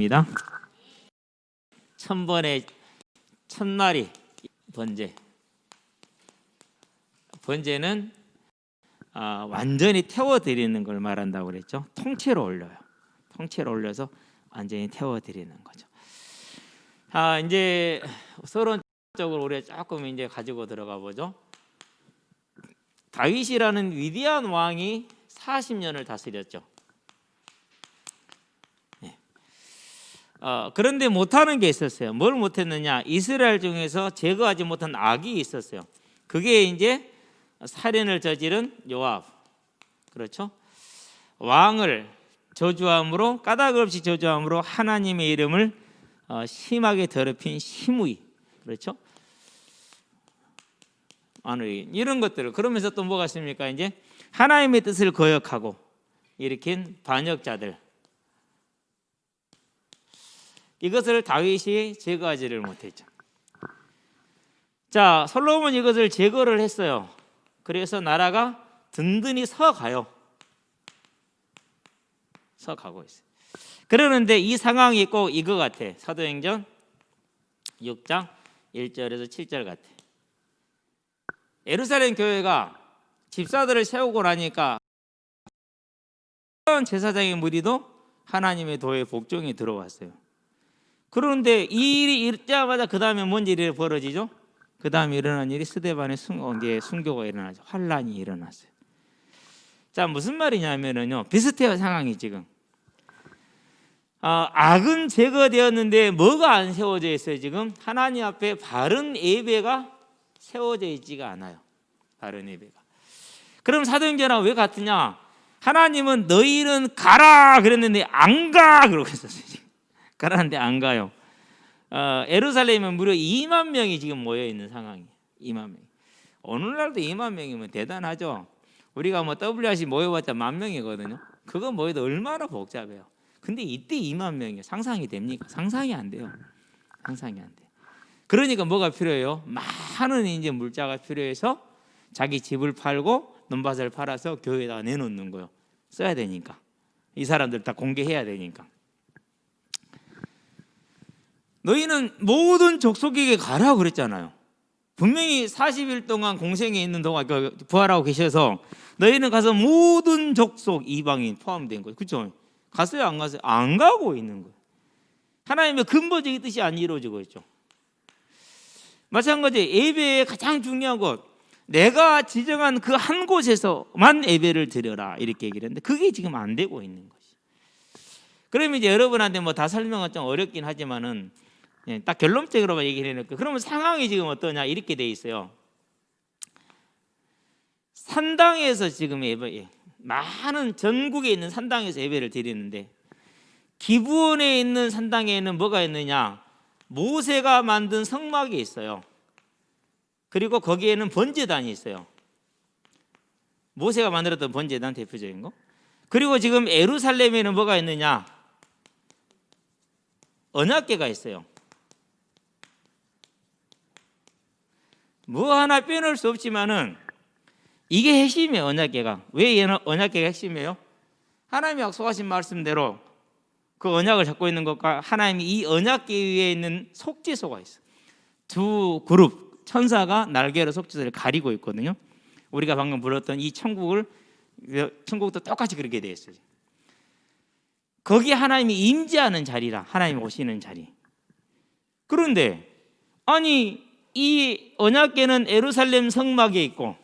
입니다. 1000번의 첫날이 번제. 번제는 완전히 태워드리는 걸 말한다고 그랬죠. 통째로 올려요. 통째로 올려서 완전히 태워드리는 거죠. 이제 서론적으로 우리 조금 이제 가지고 들어가 보죠. 다윗이라는 위대한 왕이 40년을 다스렸죠. 그런데 못하는 게 있었어요. 뭘 못했느냐? 이스라엘 중에서 제거하지 못한 악이 있었어요. 그게 이제 살인을 저지른 요압, 그렇죠? 왕을 저주함으로, 까닭 없이 저주함으로 하나님의 이름을 심하게 더럽힌 시므이, 그렇죠? 이런 것들을, 그러면서 또 뭐가 있습니까? 이제 하나님의 뜻을 거역하고 일으킨 반역자들, 이것을 다윗이 제거하지를 못했죠. 자, 솔로몬 이것을 제거를 했어요. 그래서 나라가 든든히 서가요. 서가고 있어요. 그러는데 이 상황이 꼭 이거 같아. 사도행전 6장 1절에서 7절 같아. 예루살렘 교회가 집사들을 세우고 나니까 제사장의 무리도 하나님의 도에 복종이 들어왔어요. 그런데 이 일이 있자마자 그 다음에 뭔 일이 벌어지죠? 그 다음에 일어난 일이 스데반의 순교가 일어나죠. 환란이 일어났어요. 자, 무슨 말이냐면요, 비슷해요. 상황이 지금. 악은 제거되었는데 뭐가 안 세워져 있어요? 지금 하나님 앞에 바른 예배가 세워져 있지가 않아요. 바른 예배가. 그럼 사도행전하고 왜 같으냐? 하나님은 너희는 가라 그랬는데 안 가 그러고 있었어요. 가라는데 안 가요. 예루살렘에 무려 2만 명이 지금 모여 있는 상황이에요. 2만 명. 오늘날도 2만 명이면 대단하죠. 우리가 뭐 WRC 모여봤자 10,000명이거든요. 그거 모여도 얼마나 복잡해요. 근데 이때 2만 명이에요. 상상이 됩니까? 상상이 안 돼요. 상상이 안 돼. 그러니까 뭐가 필요해요? 많은 이제 물자가 필요해서 자기 집을 팔고 논밭을 팔아서 교회에다 내놓는 거예요. 써야 되니까. 이 사람들 다 공개해야 되니까. 너희는 모든 족속에게 가라고 그랬잖아요. 분명히 40일 동안 공생에 있는 동안 부활하고 계셔서 너희는 가서 모든 족속 이방인 포함된 거예요. 그렇죠? 갔어요? 안 갔어요? 안 가고 있는 거예요. 하나님의 근본적인 뜻이 안 이루어지고 있죠. 마찬가지 예배의 가장 중요한 것, 내가 지정한 그 한 곳에서만 예배를 드려라 이렇게 얘기를 했는데 그게 지금 안 되고 있는 것이. 그러면 이제 여러분한테 뭐 다 설명은 좀 어렵긴 하지만은 딱 결론적으로만 얘기를 해놓고, 그러면 상황이 지금 어떠냐 이렇게 돼 있어요. 산당에서 지금 예배, 많은 전국에 있는 산당에서 예배를 드리는데 기브온에 있는 산당에는 뭐가 있느냐? 모세가 만든 성막이 있어요. 그리고 거기에는 번제단이 있어요. 모세가 만들었던 번제단 대표적인 거. 그리고 지금 예루살렘에는 뭐가 있느냐? 언약궤가 있어요. 뭐 하나 빼놓을 수 없지만은 이게 핵심이에요. 언약궤가. 왜 언약궤가 핵심이에요? 하나님이 약속하신 말씀대로 그 언약을 잡고 있는 것과 하나님이 이 언약궤 위에 있는 속죄소가 있어요. 두 그룹 천사가 날개로 속죄소를 가리고 있거든요. 우리가 방금 불렀던 이 천국도 똑같이 그렇게 되어 있어요. 거기 하나님이 임재하는 자리라, 하나님이 오시는 자리. 그런데 아니 이 언약궤는 예루살렘 성막에 있고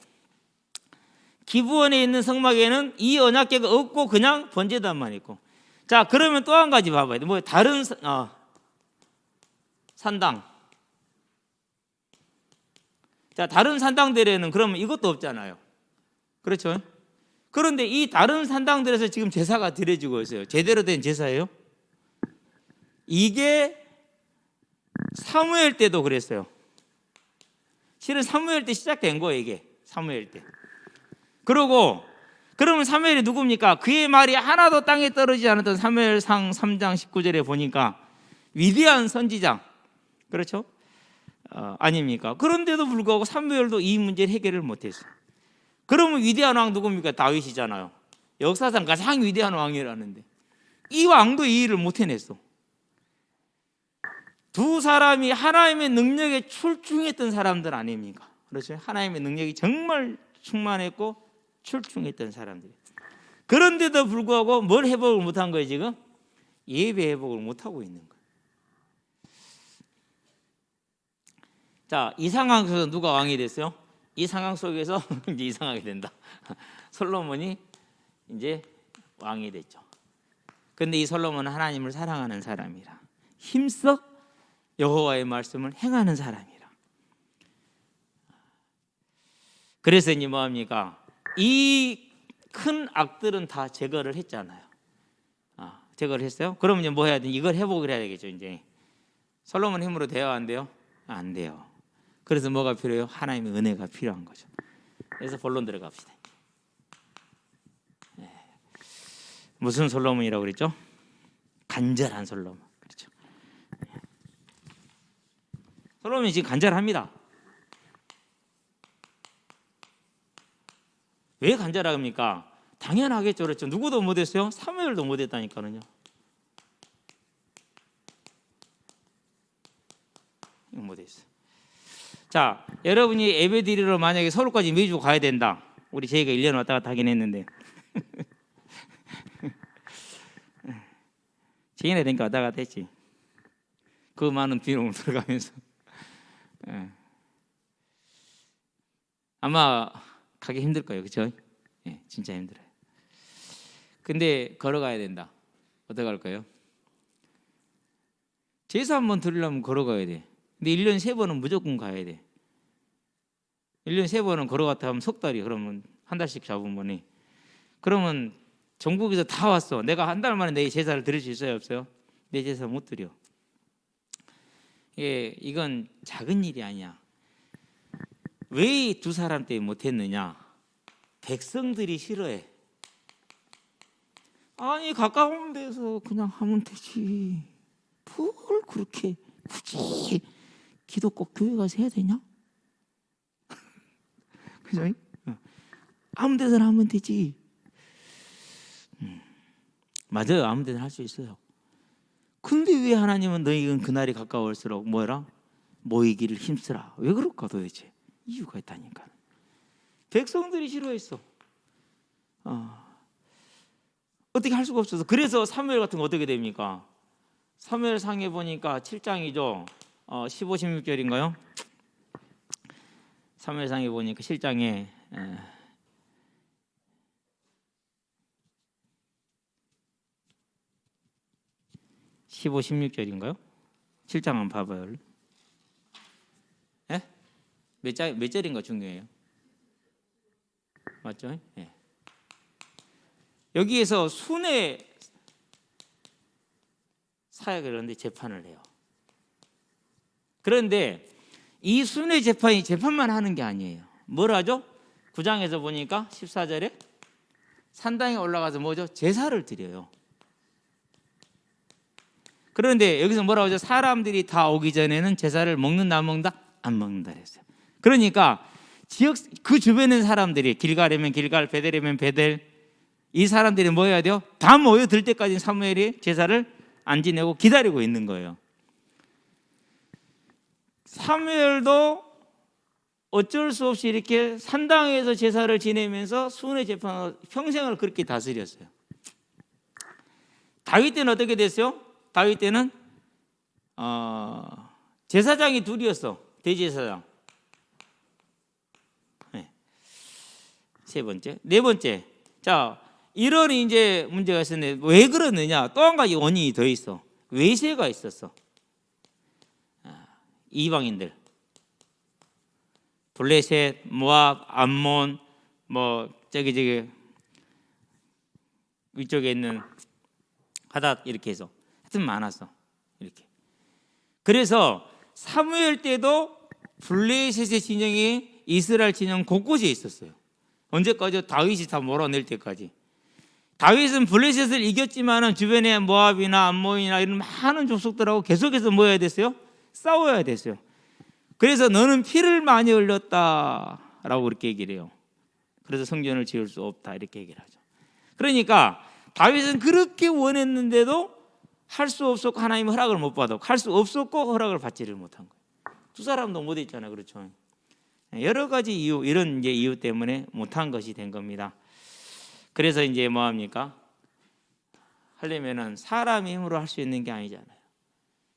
기브온에 있는 성막에는 이 언약궤가 없고 그냥 번제단만 있고. 자, 그러면 또 한 가지 봐봐야 돼. 뭐 다른 산당. 자, 다른 산당들에는 그러면 이것도 없잖아요. 그렇죠? 그런데 이 다른 산당들에서 지금 제사가 드려지고 있어요. 제대로 된 제사예요? 이게 사무엘 때도 그랬어요. 실은 사무엘 때 시작된 거예요, 이게. 사무엘 때. 그러면 사무엘이 누굽니까? 그의 말이 하나도 땅에 떨어지지 않았던 사무엘상 3장 19절에 보니까 위대한 선지자. 그렇죠? 아닙니까? 그런데도 불구하고 사무엘도 이 문제를 해결을 못했어요. 그러면 위대한 왕 누굽니까? 다윗이잖아요. 역사상 가장 위대한 왕이라는데 이 왕도 이 일을 못 해냈어. 두 사람이 하나님의 능력에 출중했던 사람들 아닙니까? 그렇죠? 하나님의 능력이 정말 충만했고 출중했던 사람들이. 그런데도 불구하고 뭘 회복을 못한 거예요 지금? 예배 회복을 못하고 있는 거예요. 자, 이 상황 속에서 누가 왕이 됐어요? 이 상황 속에서 이제 이상하게 된다. 솔로몬이 이제 왕이 됐죠. 그런데 이 솔로몬은 하나님을 사랑하는 사람이라 힘써 여호와의 말씀을 행하는 사람이라. 그래서 이제 뭐합니까? 이 큰 악들은 다 제거를 했잖아요. 제거를 했어요. 그러면 이제 뭐 해야 돼? 이걸 회복을 해야 되겠죠. 이제 솔로몬 힘으로 돼요, 안 돼요? 안 돼요. 그래서 뭐가 필요해요? 하나님의 은혜가 필요한 거죠. 그래서 본론 들어갑시다. 무슨 솔로몬이라고 그랬죠? 간절한 솔로몬. 그렇죠. 솔로몬이 지금 간절합니다. 왜 간절합니까? 당연하겠죠. 그렇죠. 누구도 못했어요? 사무엘도 못했다니까요. 못했어. 자, 여러분이 예배드리러 만약에 서울까지 매주 가야 된다. 우리 저희가 1년 왔다 갔다 하긴 했는데 저희네 되니까 왔다 갔다 했지. 그 많은 비용을 들어가면서 아마 가기 힘들 거예요. 그렇죠? 예, 진짜 힘들어요. 근데 걸어가야 된다. 어떻게 할까요? 제사 한번 드리려면 걸어가야 돼. 근데 1년에 3번은 무조건 가야 돼. 1년에 3번은 걸어갔다 하면 석 달이, 그러면 한 달씩 잡으면, 그러면 전국에서 다 왔어. 내가 한 달 만에 내 제사를 드릴 수 있어요, 없어요? 내 제사 못 드려. 이건 작은 일이 아니야. 왜 두 사람 때문에 못했느냐? 백성들이 싫어해. 아니 가까운 데서 그냥 하면 되지. 뭘 그렇게 굳이 기도 꼭 교회 가서 해야 되냐? 그죠? 아무 데서나 하면 되지. 맞아요. 아무 데나 할 수 있어요. 근데 왜 하나님은 너희는 그날이 가까울수록 뭐라? 모이기를 힘쓰라. 왜 그럴까 도대체? 이유가 있다니까. 백성들이 싫어했어. 어떻게 할 수가 없어서. 그래서 사무엘 같은 거 어떻게 됩니까? 사무엘상에 보니까 7장이죠. 15, 16절인가요? 사무엘상에 보니까 7장에 15, 16절인가요? 7장 한번 봐봐요. 예? 몇 절인가 중요해요. 맞죠? 예. 여기에서 순회 사역을 하는데 재판을 해요. 그런데 이 순회 재판이 재판만 하는 게 아니에요. 뭘 하죠? 9장에서 보니까 14절에 산당에 올라가서 뭐죠? 제사를 드려요. 그런데 여기서 뭐라고 하죠? 사람들이 다 오기 전에는 제사를 먹는다 안 먹는다? 안 먹는다 했어요. 그러니까 지역 그 주변의 사람들이 길갈이면 길갈, 베델이면 베델, 이 사람들이 뭐 해야 돼요? 다 모여들 때까지 사무엘이 제사를 안 지내고 기다리고 있는 거예요. 사무엘도 어쩔 수 없이 이렇게 산당에서 제사를 지내면서 순회 재판을 평생을 그렇게 다스렸어요. 다윗 때는 어떻게 됐어요? 다윗 때는 제사장이 둘이었어. 대제사장. 네. 세 번째, 네 번째. 자, 이런 이제 문제가 있었는데 왜 그러느냐? 또 한 가지 원인이 더 있어. 외세가 있었어. 이방인들, 블레셋, 모압, 암몬, 뭐 저기 위쪽에 있는 하닷 이렇게 해서 하여튼 많았어. 이렇게. 그래서 사무엘 때도 블레셋의 진영이 이스라엘 진영 곳곳에 있었어요. 언제까지요? 다윗이 다 몰아낼 때까지. 다윗은 블레셋을 이겼지만은 주변에 모압이나 암몬이나 이런 많은 족속들하고 계속해서 뭐 해야 됐어요? 싸워야 됐어요. 그래서 너는 피를 많이 흘렸다라고 그렇게 얘기를 해요. 그래서 성전을 지을 수 없다 이렇게 얘기를 하죠. 그러니까 다윗은 그렇게 원했는데도 할 수 없었고 하나님 허락을 못 받았고, 할 수 없었고 허락을 받지를 못한 거예요. 두 사람도 못 했잖아요. 그렇죠? 여러 가지 이유, 이런 이제 이유 때문에 못한 것이 된 겁니다. 그래서 이제 뭐 합니까? 하려면은 사람의 힘으로 할 수 있는 게 아니잖아요.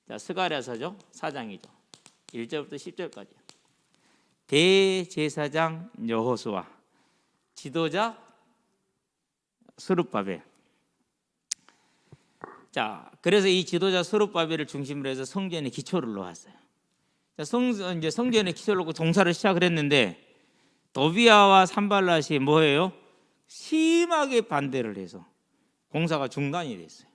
자, 스가랴서죠, 4장이죠. 1절부터 10절까지. 대제사장 여호수아, 지도자 스룹바벨. 자, 그래서 이 지도자 스룹바벨을 중심으로 해서 성전에 기초를 놓았어요. 자, 이제 성전에 기초를 놓고 종사를 시작을 했는데, 도비아와 산발랏이 뭐예요? 심하게 반대를 해서 공사가 중단이 됐어요.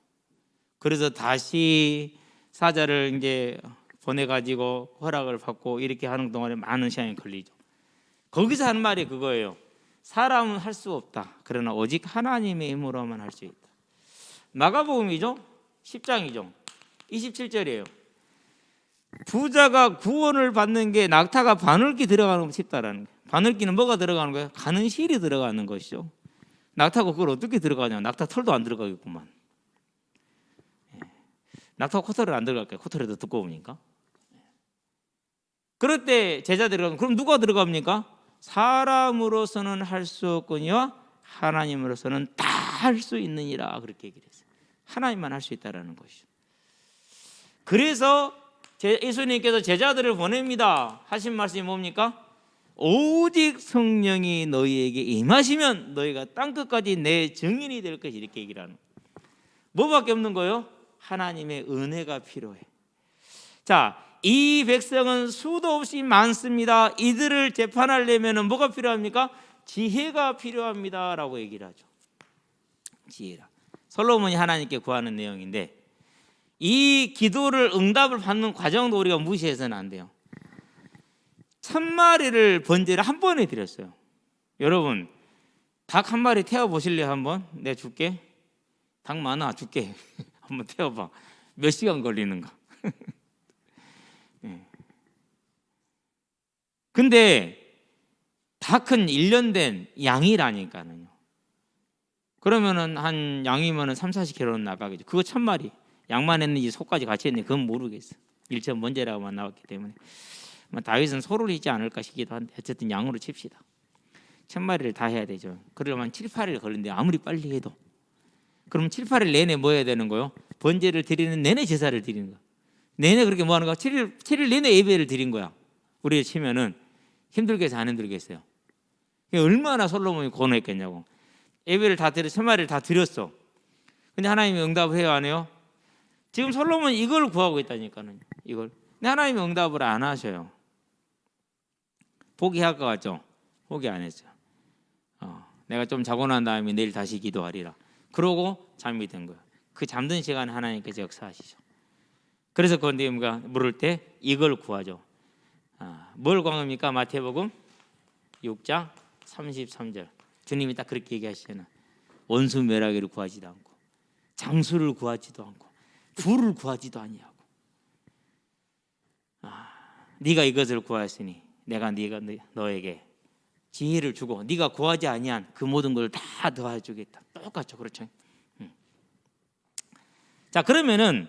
그래서 다시 사자를 이제 보내가지고 허락을 받고 이렇게 하는 동안에 많은 시간이 걸리죠. 거기서 한 말이 그거예요. 사람은 할 수 없다. 그러나 오직 하나님의 힘으로만 할 수 있다. 마가복음이죠. 10장이죠. 27절이에요. 부자가 구원을 받는 게 낙타가 바늘기 들어가는 것 쉽다라는 거예요. 바늘기는 뭐가 들어가는 거예요? 가는 실이 들어가는 것이죠. 낙타가 그걸 어떻게 들어가냐? 낙타 털도 안 들어가겠구만. 낙타가 코털을 안 들어갈게요. 코털이 더 두꺼우니까. 그럴 때 제자들이 그럼 누가 들어갑니까? 사람으로서는 할 수 없거니와 하나님으로서는 다 할 수 있느니라, 그렇게 얘기를 했어요. 하나님만 할 수 있다라는 것이죠. 그래서 예수님께서 제자들을 보냅니다. 하신 말씀이 뭡니까? 오직 성령이 너희에게 임하시면 너희가 땅끝까지 내 증인이 될 것이, 이렇게 얘기를 하는 거예요. 뭐밖에 없는 거예요? 하나님의 은혜가 필요해. 자, 이 백성은 수도 없이 많습니다. 이들을 재판하려면 뭐가 필요합니까? 지혜가 필요합니다 라고 얘기를 하죠. 지혜라. 솔로몬이 하나님께 구하는 내용인데, 이 기도를 응답을 받는 과정도 우리가 무시해서는 안 돼요. 1000마리를 번제를 한 번에 드렸어요. 여러분, 닭 한 마리 태워보실래요? 한번? 내가 줄게. 닭 많아, 줄게. 한번 태워봐. 몇 시간 걸리는가? 근데 닭은 1년 된 양이라니까요. 그러면은 한 양이면은 3-40kg는 나가겠죠. 그거 1000마리. 양만 했는지 소까지 같이 했는지 그건 모르겠어. 1천 번제라고만 나왔기 때문에. 다윗은 소를 잊지 않을까 싶기도 한데, 어쨌든 양으로 칩시다. 1000마리를 다 해야 되죠. 그러면 7-8일 걸리는데, 아무리 빨리 해도. 그럼 7-8일 내내 뭐 해야 되는 거요? 번제를 드리는 내내 제사를 드리는 거야. 내내 그렇게 뭐 하는 거야? 7일 내내 예배를 드린 거야. 우리 치면은 힘들겠어요, 안 힘들겠어요? 얼마나 솔로몬이 고뇌했겠냐고. 예배를 다 드려, 1000마리를 다 드렸어. 근데 하나님이 응답을 해요, 안 해요? 지금 솔로몬이 이걸 구하고 있다니까는, 이걸. 근데 하나님이 응답을 안 하셔요. 포기할 것 같죠? 포기 안 했어요. 내가 좀 자고 난 다음에 내일 다시 기도하리라. 그러고 잠이 든 거예요. 그 잠든 시간에 하나님께서 역사하시죠. 그래서 건디가 물을 때 이걸 구하죠. 뭘 구합니까? 마태복음 6장 33절. 주님이 딱 그렇게 얘기하시잖아요. 원수 멸하기를 구하지도 않고, 장수를 구하지도 않고, 부를 구하지도 아니하고, 네가 이것을 구하였으니 내가 너에게 지혜를 주고 네가 구하지 아니한 그 모든 걸 다 더해주겠다. 똑같죠, 그렇죠? 자, 그러면은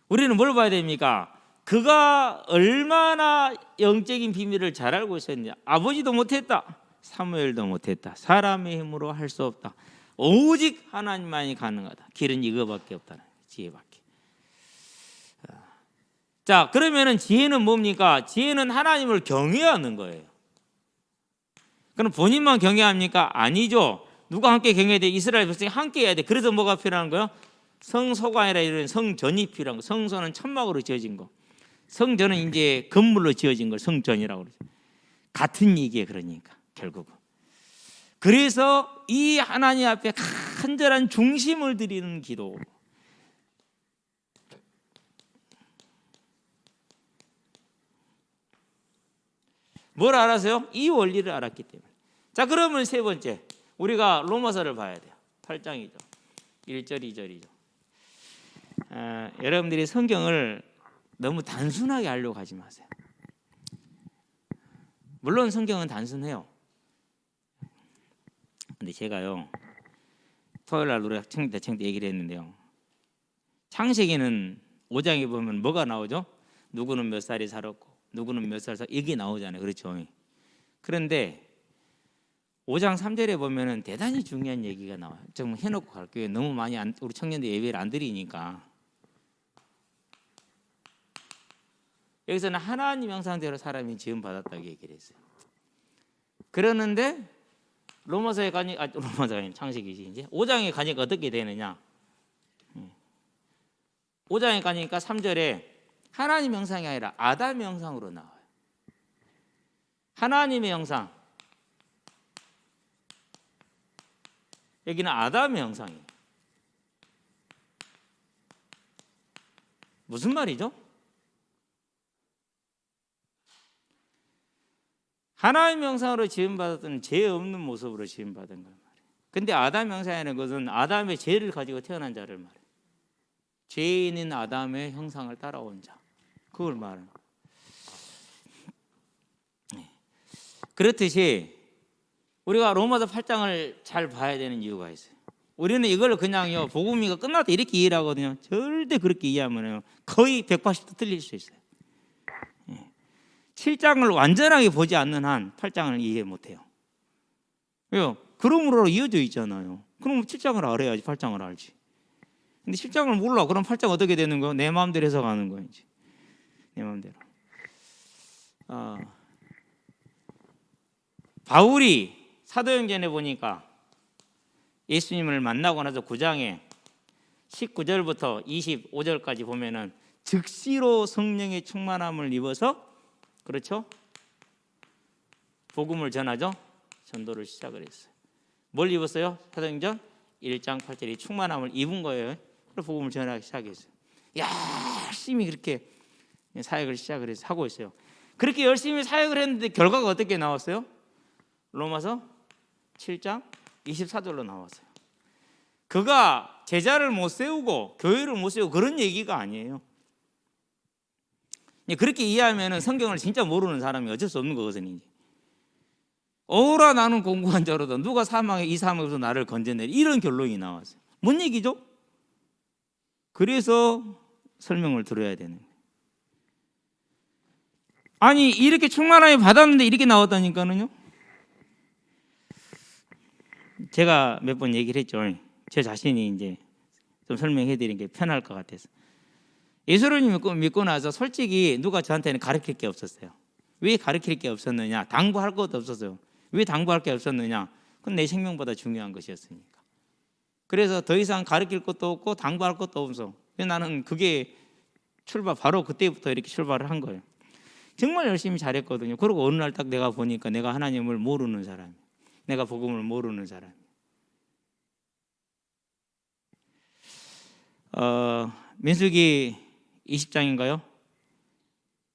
우리는 뭘 봐야 됩니까? 그가 얼마나 영적인 비밀을 잘 알고 있었느냐. 아버지도 못했다, 사무엘도 못했다. 사람의 힘으로 할 수 없다. 오직 하나님만이 가능하다. 길은 이거밖에 없다는 거예요. 지혜밖에. 자, 그러면은 지혜는 뭡니까? 지혜는 하나님을 경외하는 거예요. 그럼 본인만 경외합니까? 아니죠. 누가 함께 경외해야 돼? 이스라엘 백성이 함께 해야 돼. 그래서 뭐가 필요한 거예요? 성소가 아니라 이런 성전이 필요한 거. 성소는 천막으로 지어진 거. 성전은 이제 건물로 지어진 걸 성전이라고 그러죠. 같은 얘기예요. 그러니까 결국은. 그래서 이 하나님 앞에 간절한 중심을 드리는 기도. 뭘 알아서요? 이 원리를 알았기 때문에. 자, 그러면 세 번째, 우리가 로마서를 봐야 돼요. 8장이죠. 1절 2절이죠. 여러분들이 성경을 너무 단순하게 하려고 하지 마세요. 물론 성경은 단순해요. 근데 제가요, 토요일 날 우리 대청 때 얘기를 했는데요, 창세기는 5장에 보면 뭐가 나오죠? 누구는 몇 살이 살았고 누구는 몇 살 이게 나오잖아요. 그렇죠? 그런데 5장 3절에 보면은 대단히 중요한 얘기가 나와요. 좀 해놓고 갈게요. 너무 많이 우리 청년들 예배를 안 드리니까. 여기서는 하나님 형상대로 사람이 지음 받았다고 얘기를 했어요. 그러는데 로마서에 가니까 로마서가 아닌 창세기지 이제 5장에 가니까 어떻게 되느냐? 5장에 가니까 3절에 하나님 형상이 아니라 아담 형상으로 나와요. 하나님의 형상. 여기는 아담의 형상이에요. 무슨 말이죠? 하나님의 형상으로 지음받았던 죄 없는 모습으로 지음받은 걸 말해요. 근데 아담 형상이라는 것은 아담의 죄를 가지고 태어난 자를 말해요. 죄인인 아담의 형상을 따라온 자, 그걸 말해요. 그렇듯이 우리가 로마서 8장을 잘 봐야 되는 이유가 있어요. 우리는 이걸 그냥요 복음이가 끝났다 이렇게 이해를 하거든요. 절대 그렇게 이해하면 거의 180도 틀릴 수 있어요. 7장을 완전하게 보지 않는 한 8장을 이해 못해요. 왜요? 그러므로 이어져 있잖아요. 그럼 7장을 알아야지 8장을 알지. 근데 7장을 몰라. 그럼 8장 어떻게 되는 거예요? 내 마음대로 해석하는 거예요. 내 마음대로. 바울이 사도행전에 보니까 예수님을 만나고 나서 9장에 19절부터 25절까지 보면은 즉시로 성령의 충만함을 입어서 그렇죠? 복음을 전하죠. 전도를 시작을 했어요. 뭘 입었어요? 사도행전 1장 8절에 충만함을 입은 거예요. 그래서 복음을 전하기 시작했어요. 열심히 그렇게 사역을 시작을 해서 하고 있어요. 그렇게 열심히 사역을 했는데 결과가 어떻게 나왔어요? 로마서 7장 24절로 나왔어요. 그가 제자를 못 세우고 교회를 못 세우고 그런 얘기가 아니에요. 그렇게 이해하면 성경을 진짜 모르는 사람이 어쩔 수 없는 거거든요. 어라 나는 공고한 자로다. 누가 이 사망에서 나를 건져내리. 이런 결론이 나왔어요. 뭔 얘기죠? 그래서 설명을 들어야 되는 거예요. 아니 이렇게 충만함이 받았는데 이렇게 나왔다니까는요. 제가 몇 번 얘기를 했죠. 제 자신이 이제 좀 설명해 드리는 게 편할 것 같아서. 예수를 믿고 나서 솔직히 누가 저한테는 가르칠 게 없었어요. 왜 가르칠 게 없었느냐? 당부할 것도 없었어요. 왜 당부할 게 없었느냐? 그건 내 생명보다 중요한 것이었으니까. 그래서 더 이상 가르칠 것도 없고 당부할 것도 없어. 나는 그게 바로 그때부터 이렇게 출발을 한 거예요. 정말 열심히 잘했거든요. 그리고 어느 날 딱 내가 보니까 내가 하나님을 모르는 사람, 내가 복음을 모르는 사람. 민수기 20장인가요?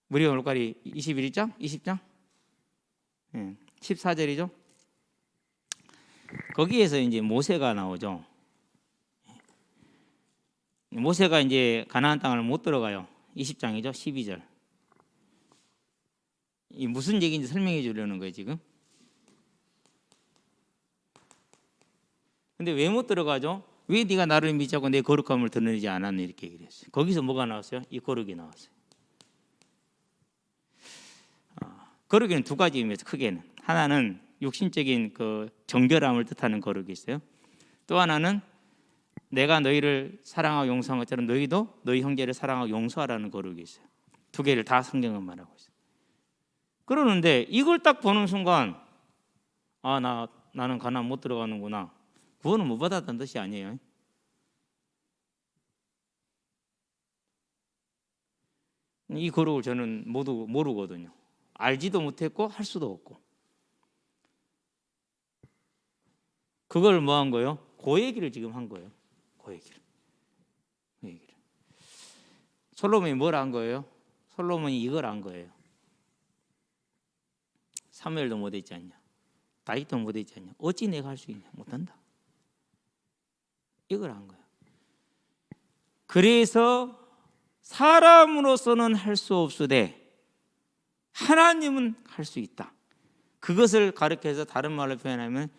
무리와 물갈이 21장? 20장? 14절이죠. 거기에서 이제 모세가 나오죠. 모세가 이제 가나안 땅을 못 들어가요. 20장이죠. 12절. 이 무슨 얘기인지 설명해 주려는 거예요, 지금. 근데 왜 못 들어가죠? 왜 네가 나를 믿지 않고 내 거룩함을 드러내지 않았니? 이렇게 얘기를 했어요. 거기서 뭐가 나왔어요? 이 거룩이 나왔어요. 거룩에는 두 가지 의미에서 크게는 하나는 육신적인 그 정결함을 뜻하는 거룩이 있어요. 또 하나는 내가 너희를 사랑하고 용서한 것처럼 너희도 너희 형제를 사랑하고 용서하라는 거룩이 있어요. 두 개를 다 성경은 말하고 있어요. 그러는데 이걸 딱 보는 순간 나는 가나안 못 들어가는구나. 구원을 못 받았다는 뜻이 아니에요. 이 거룩을 저는 모두 모르거든요. 알지도 못했고 할 수도 없고. 그걸 뭐 한 거예요? 그 얘기를 지금 한 거예요. 그 얘기를. 솔로몬이 뭘 한 거예요? 솔로몬이 이걸 한 거예요. 사무엘도 못했지 않냐? 다윗도 못했지 않냐? 어찌 내가 할 수 있냐? 못한다. 이걸 한 거예요. 그래서 사람으로서는 할 수 없으되 하나님은 할 수 있다. 그것을 가르쳐서 다른 말로 표현하면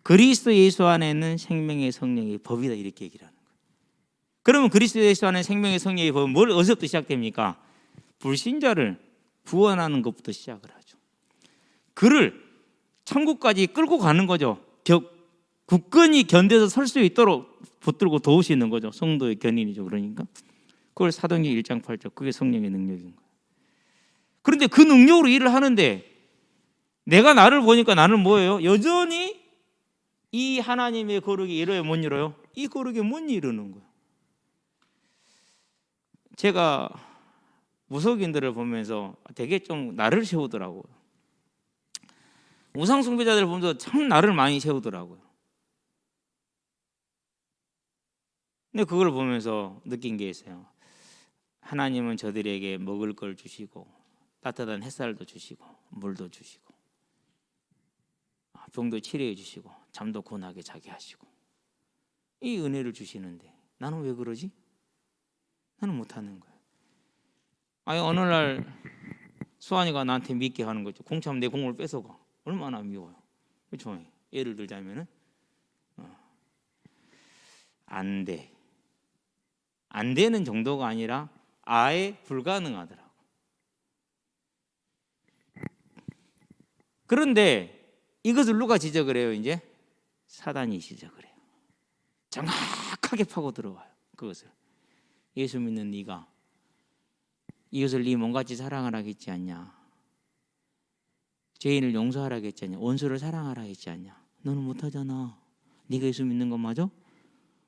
그리스도 예수 안에 있는 생명의 성령의 법이다 이렇게 얘기를 하는 거예요. 그러면 그리스도 예수 안에 생명의 성령의 법은 뭘 어디서부터 시작됩니까? 불신자를 구원하는 것부터 시작을 하죠. 그를 천국까지 끌고 가는 거죠. 굳건히 견뎌서 설 수 있도록 붙들고 도우시는 거죠. 성도의 견인이죠. 그러니까 그걸 사도행전 1장 8절, 그게 성령의 능력인 거예요. 그런데 그 능력으로 일을 하는데 내가 나를 보니까 나는 뭐예요? 여전히 이 하나님의 거룩이 이뤄요, 못 이뤄요? 이 거룩이 못 이루는 거예요. 제가 무속인들을 보면서 되게 좀 나를 세우더라고요. 우상 숭배자들을 보면서 참 나를 많이 세우더라고요. 근데 그걸 보면서 느낀 게 있어요. 하나님은 저들에게 먹을 걸 주시고 따뜻한 햇살도 주시고 물도 주시고 병도 치료해 주시고 잠도 고나게 자게 하시고 이 은혜를 주시는데 나는 왜 그러지? 나는 못하는 거예요. 아니 어느 날 수환이가 나한테 믿게 하는 거죠. 공차면 내 공을 뺏어가. 얼마나 미워요. 그렇죠? 예를 들자면은 안 돼. 안 되는 정도가 아니라 아예 불가능하더라고. 그런데 이것을 누가 지적을 해요? 이제 사단이 지적을 해요. 정확하게 파고 들어와요. 그것을 예수 믿는 네가 이것을 네 몸같이 사랑하라 했지 않냐? 죄인을 용서하라 했지 않냐? 원수를 사랑하라 했지 않냐? 너는 못하잖아. 네가 예수 믿는 건 맞아?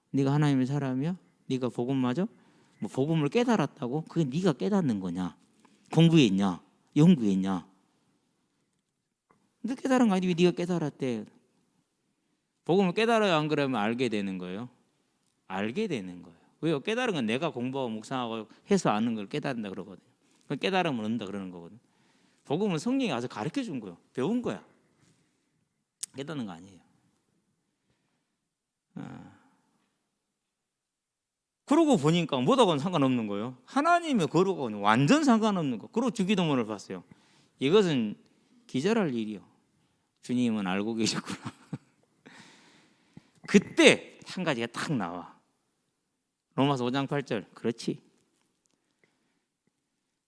네가 하나님의 사람이야? 네가 복음 맞아? 뭐 복음을 깨달았다고? 그게 네가 깨닫는 거냐? 공부했냐? 연구했냐? 너 깨달은 거 아니지? 왜 네가 깨달았대? 복음을 깨달아야 안 그러면 알게 되는 거예요. 알게 되는 거예요. 왜요? 깨달은 건 내가 공부하고 묵상하고 해서 아는 걸 깨달은다 그러거든요. 깨달으면 얻는다 그러는 거거든요. 복음은 성령이 와서 가르쳐 준 거예요. 배운 거야. 깨닫는 거 아니에요. 그러고 보니까 뭐하고는 상관없는 거예요. 하나님의 거룩하고는 완전 상관없는 거. 그리고 주기도문을 봤어요. 이것은 기절할 일이요. 주님은 알고 계셨구나. 그때 한 가지가 딱 나와. 로마서 5장 8절. 그렇지.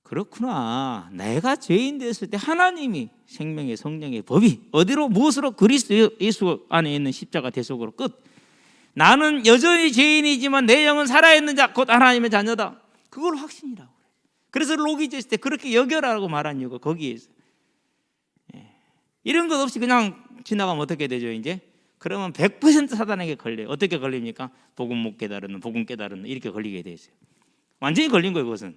그렇구나. 내가 죄인 됐을 때 하나님이 생명의 성령의 법이 어디로 무엇으로 그리스도 예수 안에 있는 십자가 대속으로 끝. 나는 여전히 죄인이지만 내 영은 살아있는 자 곧 하나님의 자녀다. 그걸 확신이라고 그래요. 그래서 로기제 있을 때 그렇게 여겨라고 말한 이유가 거기에 있어요. 이런 것 없이 그냥 지나가면 어떻게 되죠? 이제 그러면 100% 사단에게 걸려요. 어떻게 걸립니까? 복음 못 깨달은, 복음 깨달은 이렇게 걸리게 돼 있어요. 완전히 걸린 거예요, 그것은.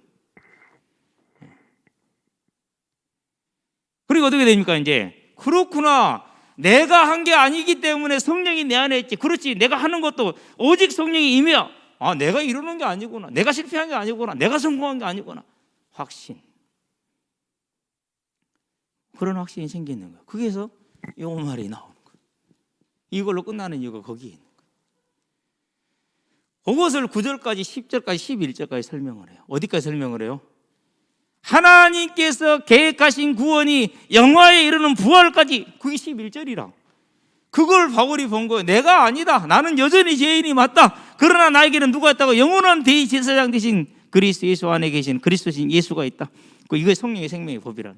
그리고 어떻게 됩니까? 이제 그렇구나. 내가 한 게 아니기 때문에 성령이 내 안에 있지. 그렇지. 내가 하는 것도 오직 성령이 임해야. 내가 이루는 게 아니구나. 내가 실패한 게 아니구나. 내가 성공한 게 아니구나. 확신. 그런 확신이 생기는 거예요. 거기에서 요 말이 나오는 거예요. 이걸로 끝나는 이유가 거기에 있는 거예요. 그것을 9절까지 10절까지 11절까지 설명을 해요. 어디까지 설명을 해요? 하나님께서 계획하신 구원이 영화에 이르는 부활까지. 그게 11절이라. 그걸 바울이 본 거예요. 내가 아니다. 나는 여전히 죄인이 맞다. 그러나 나에게는 누가 있다고? 영원한 대제사장 되신 그리스도 예수 안에 계신 그리스도신 예수가 있다. 이게 성령의 생명의 법이라는.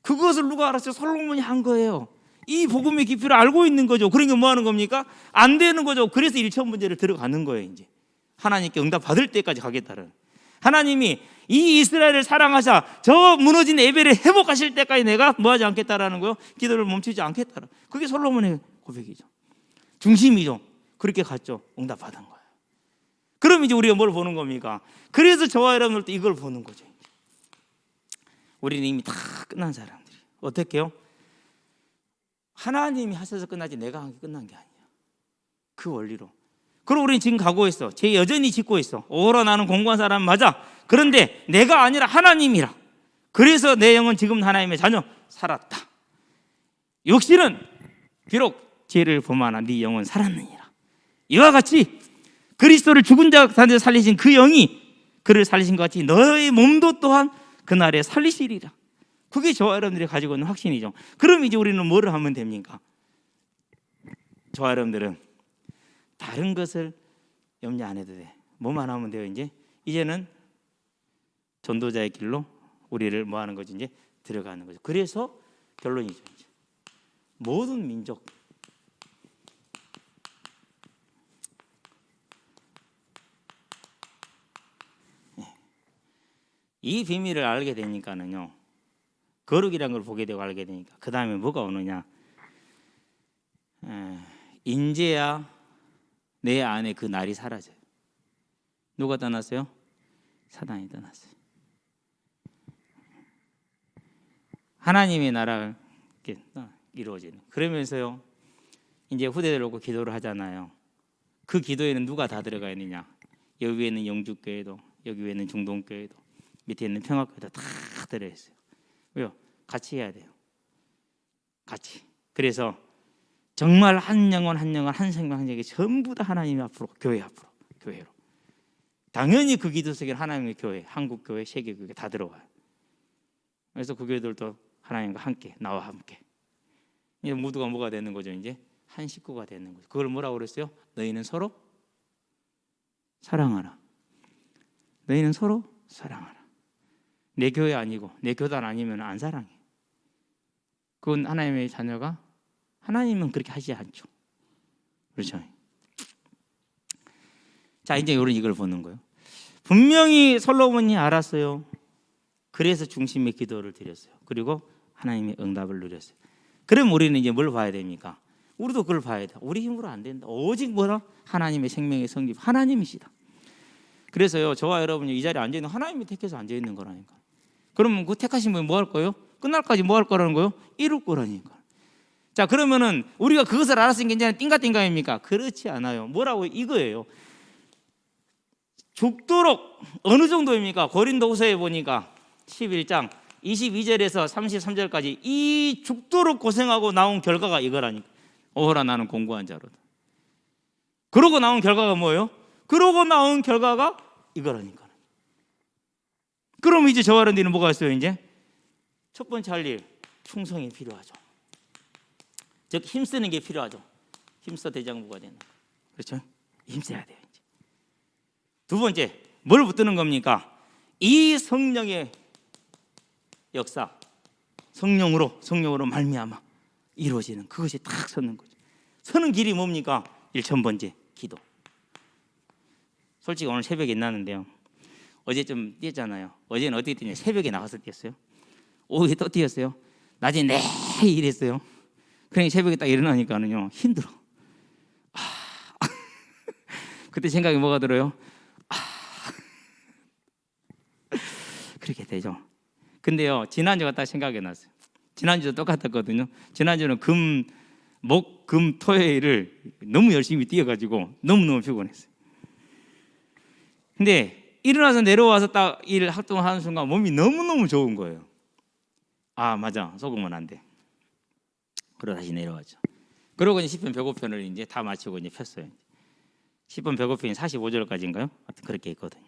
그것을 누가 알았어요? 솔로몬이 한 거예요. 이 복음의 깊이를 알고 있는 거죠. 그러니까 뭐 하는 겁니까? 안 되는 거죠. 그래서 1천 문제를 들어가는 거예요. 이제 하나님께 응답 받을 때까지 가겠다는. 하나님이 이 이스라엘을 사랑하사 저 무너진 에벨을 회복하실 때까지 내가 뭐하지 않겠다라는 거요. 기도를 멈추지 않겠다라. 그게 솔로몬의 고백이죠. 중심이죠. 그렇게 갔죠. 응답 받은 거예요. 그럼 이제 우리가 뭘 보는 겁니까? 그래서 저와 여러분들도 이걸 보는 거죠. 우리는 이미 다 끝난 사람들이. 어떻게 해요? 하나님이 하셔서 끝나지 내가 한 게 끝난 게 아니야. 그 원리로. 그리고 우리는 지금 가고 있어. 죄 여전히 짓고 있어. 오라 나는 공고한 사람 맞아. 그런데 내가 아니라 하나님이라. 그래서 내 영은 지금 하나님의 자녀 살았다. 육신은 비록 죄를 범하나 네 영은 살았느니라. 이와 같이 그리스도를 죽은 자 가운데 살리신 그 영이 그를 살리신 것 같이 너의 몸도 또한 그날에 살리시리라. 그게 저와 여러분들이 가지고 있는 확신이죠. 그럼 이제 우리는 뭐를 하면 됩니까? 저와 여러분들은 다른 것을 염려 안 해도 돼. 뭐만 하면 돼요? 이제는 전도자의 길로 우리를 뭐 하는 거지? 이제 들어가는 거죠. 그래서 결론이죠. 이제. 모든 민족 이 비밀을 알게 되니까는요. 거룩이라는 걸 보게 되고 알게 되니까 그 다음에 뭐가 오느냐? 인제야 내 안에 그 날이 사라져요. 누가 떠났어요? 사단이 떠났어요. 하나님의 나라가 이루어지는. 그러면서요, 이제 후대들 놓고 기도를 하잖아요. 그 기도에는 누가 다 들어가 있느냐? 여기 위에는 영주교회도, 여기 위에는 중동교회도, 밑에 있는 평화교회도 다 들어있어요. 왜요? 같이 해야 돼요. 같이. 그래서 정말 한 영혼 한 영혼 한 생명 한 생명이 전부 다 하나님 앞으로, 교회 앞으로, 교회로. 당연히 그 기도 속에 하나님의 교회, 한국 교회, 세계 교회 다 들어와요. 그래서 그 교회들도 하나님과 함께, 나와 함께. 이제 모두가 뭐가 되는 거죠? 이제 한 식구가 되는 거죠. 그걸 뭐라고 그랬어요? 너희는 서로 사랑하라. 너희는 서로 사랑하라. 내 교회 아니고 내 교단 아니면 안 사랑해. 그건 하나님의 자녀가, 하나님은 그렇게 하지 않죠. 그렇죠? 자, 이제 이걸 보는 거예요. 분명히 솔로몬이 알았어요. 그래서 중심의 기도를 드렸어요. 그리고 하나님의 응답을 누렸어요. 그럼 우리는 이제 뭘 봐야 됩니까? 우리도 그걸 봐야 돼. 우리 힘으로 안 된다. 오직 뭐라? 하나님의 생명의 성립, 하나님이시다. 그래서요, 저와 여러분이 이 자리에 앉아 있는 하나님이 택해서 앉아 있는 거라니까. 그러면 그 택하신 분이 뭐 할 거예요? 끝날까지 뭐 할 거라는 거예요? 이룰 거라니까. 자, 그러면은 우리가 그것을 알았으니까 이제는 띵가띵가입니까? 그렇지 않아요. 뭐라고? 이거예요. 죽도록 어느 정도입니까? 고린도후서에 보니까 11장 22절에서 33절까지 이 죽도록 고생하고 나온 결과가 이거라니까. 오호라 나는 공고한 자로다. 그러고 나온 결과가 뭐예요? 그러고 나온 결과가 이거라니까. 그럼 이제 저와 여러분들은 뭐가 있어요? 이제 첫 번째 할 일, 충성이 필요하죠. 즉 힘쓰는 게 필요하죠. 힘써 대장부가 되는 거. 그렇죠? 힘써야 돼요. 이제. 두 번째, 뭘 붙드는 겁니까? 이 성령의 역사, 성령으로 말미암아 이루어지는 그것이 딱 서는 거죠. 서는 길이 뭡니까? 1,000번째 기도. 솔직히 오늘 새벽에 났는데요. 어제 좀 뛰었잖아요. 어제는 어떻게 뛰냐? 새벽에 나가서 뛰었어요. 오후에 또 뛰었어요. 낮에 내일 일했어요. 그러니 새벽에 딱 일어나니까는요 힘들어. 그때 생각이 뭐가 들어요? 그렇게 되죠. 근데요, 지난주가 딱 생각이 났어요. 지난주도 똑같았거든요. 지난주는 목, 금, 토요일을 너무 열심히 뛰어가지고 너무너무 피곤했어요. 근데 일어나서 내려와서 딱 일 활동하는 순간 몸이 너무너무 좋은 거예요. 아, 맞아. 속으면 안 돼. 그러고 다시 내려왔죠. 그러고 이제 10편 105편을 이제 다 마치고 이제 폈어요. 10편 105편이 45절까지인가요? 하여튼 그렇게 있거든요.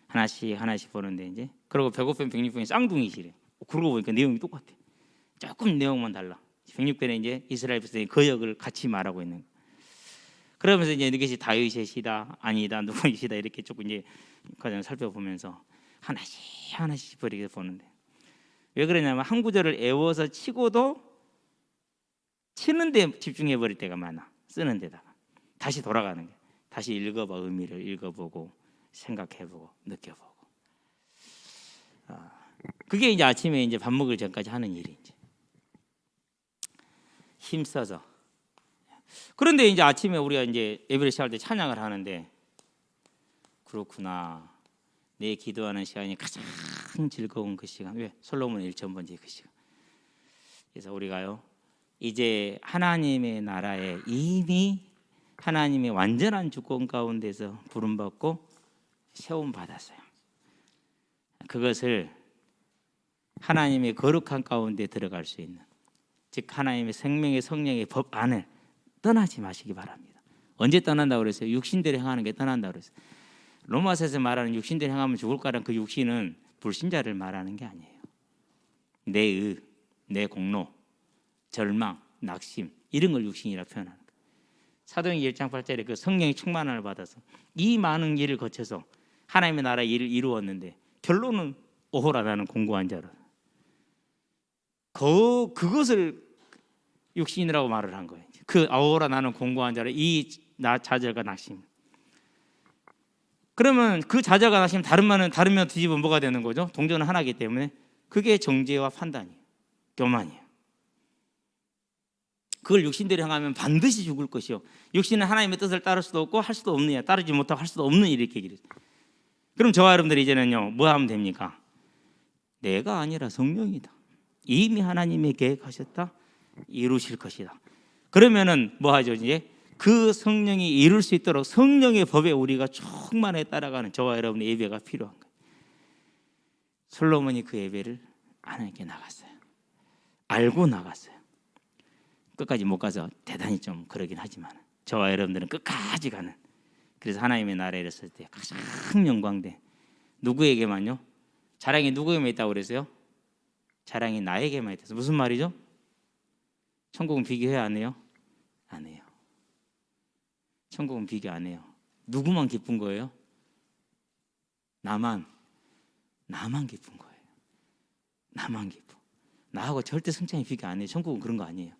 하나씩 보는데 이제 그리고 105편 106편이 쌍둥이시래. 그러고 보니까 내용이 똑같아. 조금 내용만 달라. 106편에 이제 이스라엘 백성의 거역을 같이 말하고 있는 거. 그러면서 이제 이것이 다윗의 시다 아니다 누구의 시다 이렇게 조금 이제 과정을 살펴보면서 하나씩 버리게 보는데 왜 그러냐면 한 구절을 애워서 치고도 치는 데 집중해 버릴 때가 많아. 쓰는 데다가 다시 돌아가는 게 다시 읽어봐. 의미를 읽어보고 생각해보고 느껴보고. 그게 이제 아침에 이제 밥 먹을 전까지 하는 일이 이제 힘써서. 그런데 이제 아침에 우리가 이제 예배를 시작할 때 찬양을 하는데 그렇구나. 내 기도하는 시간이 가장 즐거운 그 시간. 왜? 솔로몬 1,000번째 그 시간. 그래서 우리가요 이제 하나님의 나라에 이미 하나님의 완전한 주권 가운데서 부름받고 세움 받았어요. 그것을 하나님의 거룩한 가운데 들어갈 수 있는, 즉 하나님의 생명의 성령의 법 안을 떠나지 마시기 바랍니다. 언제 떠난다고 그랬어요? 육신대로 행하는 게 떠난다고 그랬어요. 로마서에서 말하는 육신대로 행하면 죽을 거라는 그 육신은 불신자를 말하는 게 아니에요. 내 의, 내 공로, 절망, 낙심 이런 걸 육신이라 표현하는 거예요. 사도행전 1장 8절에 그 성령의 충만함을 받아서 이 많은 일을 거쳐서 하나님의 나라의 일을 이루었는데 결론은 오호라 나는 공고한 자라. 그것을 육신이라고 말을 한 거예요. 그 오호라 나는 공고한 자라, 이 좌절과 낙심. 그러면 그 좌절과 낙심 다른 면 뒤집어 뭐가 되는 거죠? 동전은 하나이기 때문에 그게 정죄와 판단이에요. 교만이에요. 그걸 육신대로 행하면 반드시 죽을 것이요. 육신은 하나님의 뜻을 따를 수도 없고 할 수도 없느냐, 따르지 못하고 할 수도 없는 이렇게 얘기를 해요. 그럼 저와 여러분들이 이제는요, 뭐 하면 됩니까? 내가 아니라 성령이다. 이미 하나님이 계획하셨다. 이루실 것이다. 그러면은 뭐 하죠? 이제 그 성령이 이룰 수 있도록 성령의 법에 우리가 충만히 따라가는 저와 여러분의 예배가 필요한 거예요. 솔로몬이 그 예배를 하나님께 나갔어요. 알고 나갔어요. 끝까지 못 가서 대단히 좀 그러긴 하지만 저와 여러분들은 끝까지 가는, 그래서 하나님의 나라에 이르렀을 때 가장 영광된, 누구에게만요? 자랑이 누구에게만 있다고 그랬어요? 자랑이 나에게만 있다. 무슨 말이죠? 천국은 비교해 안 해요? 안 해요. 천국은 비교 안 해요. 누구만 기쁜 거예요? 나만 기쁜 거예요. 나만 기뻐. 나하고 절대 승찬이 비교 안 해요. 천국은 그런 거 아니에요.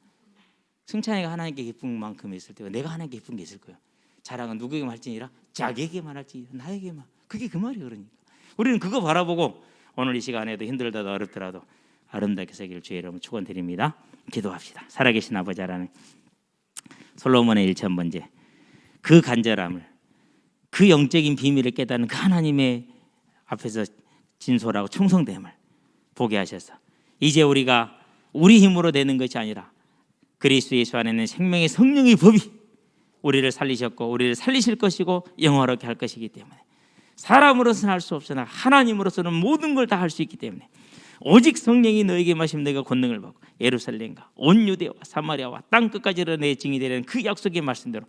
승찬이가 하나님께 기쁜 만큼 있을 때가 내가 하나님께 기쁜 게 있을 거예요. 자랑은 누구에게만 할지니라 자기에게만 할지니라 나에게만. 그게 그 말이에요. 그러니까 우리는 그거 바라보고 오늘 이 시간에도 힘들다도 어렵더라도 아름답게 살기를 주의 이름으로 축원드립니다. 기도합시다. 살아계신 아버지 하나님, 솔로몬의 1,000번째 그 간절함을, 그 영적인 비밀을 깨닫는 그 하나님의 앞에서 진솔하고 충성됨을 보게 하셔서 이제 우리가 우리 힘으로 되는 것이 아니라 그리스도 예수 안에 있는 생명의 성령의 법이 우리를 살리셨고 우리를 살리실 것이고 영원하게 할 것이기 때문에 사람으로서는 할 수 없으나 하나님으로서는 모든 걸 다 할 수 있기 때문에 오직 성령이 너에게 마시면 너희가 권능을 받고 예루살렘과 온 유대와 사마리아와 땅 끝까지 내 증인이 되는 그 약속의 말씀대로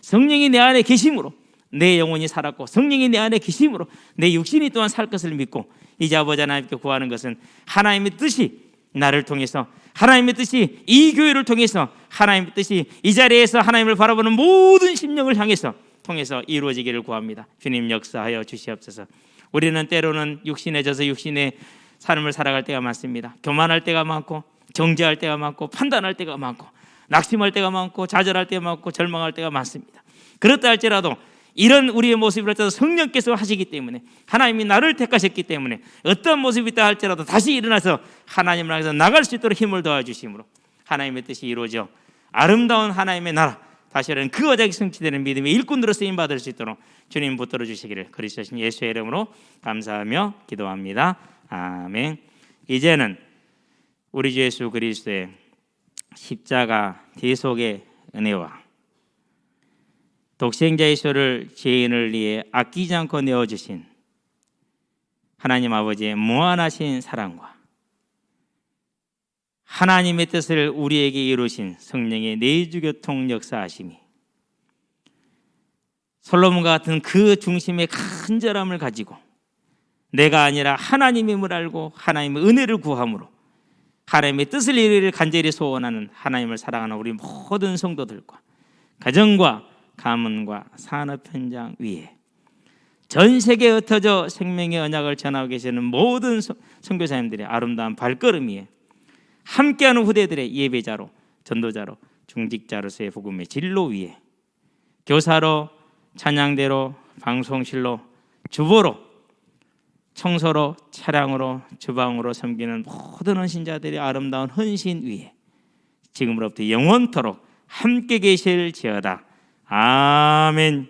성령이 내 안에 계심으로 내 영혼이 살았고 성령이 내 안에 계심으로 내 육신이 또한 살 것을 믿고 이제 아버지 하나님께 구하는 것은 하나님의 뜻이 나를 통해서, 하나님의 뜻이 이 교회를 통해서, 하나님의 뜻이 이 자리에서 하나님을 바라보는 모든 심령을 향해서 통해서 이루어지기를 구합니다. 주님 역사하여 주시옵소서. 우리는 때로는 육신에 져서 육신의 삶을 살아갈 때가 많습니다. 교만할 때가 많고 정죄할 때가 많고 판단할 때가 많고 낙심할 때가 많고 좌절할 때가 많고 절망할 때가 많습니다. 그렇다 할지라도 이런 우리의 모습을 할지라도 성령께서 하시기 때문에, 하나님이 나를 택하셨기 때문에 어떤 모습이 있다 할지라도 다시 일어나서 하나님을 향해서 나갈 수 있도록 힘을 도와주심으로 하나님의 뜻이 이루어져 아름다운 하나님의 나라 다시 하는 그 어작이 성취되는 믿음의 일꾼으로 쓰임받을 수 있도록 주님 붙들어 주시기를 그리스도신 예수의 이름으로 감사하며 기도합니다. 아멘. 이제는 우리 주 예수 그리스도의 십자가 대속의 은혜와 독생자 예수를 죄인을 위해 아끼지 않고 내어주신 하나님 아버지의 무한하신 사랑과 하나님의 뜻을 우리에게 이루신 성령의 내주교통 역사하심이 솔로몬과 같은 그 중심의 간절함을 가지고 내가 아니라 하나님임을 알고 하나님의 은혜를 구함으로 하나님의 뜻을 이루기를 간절히 소원하는 하나님을 사랑하는 우리 모든 성도들과 가정과 가문과 산업 현장 위에 전 세계에 흩어져 생명의 언약을 전하고 계시는 모든 선교사님들의 아름다운 발걸음 위에 함께하는 후대들의 예배자로, 전도자로, 중직자로서의 복음의 진로 위에 교사로, 찬양대로, 방송실로, 주보로, 청소로, 차량으로, 주방으로 섬기는 모든 헌신자들의 아름다운 헌신 위에 지금으로부터 영원토록 함께 계실지어다. 아멘.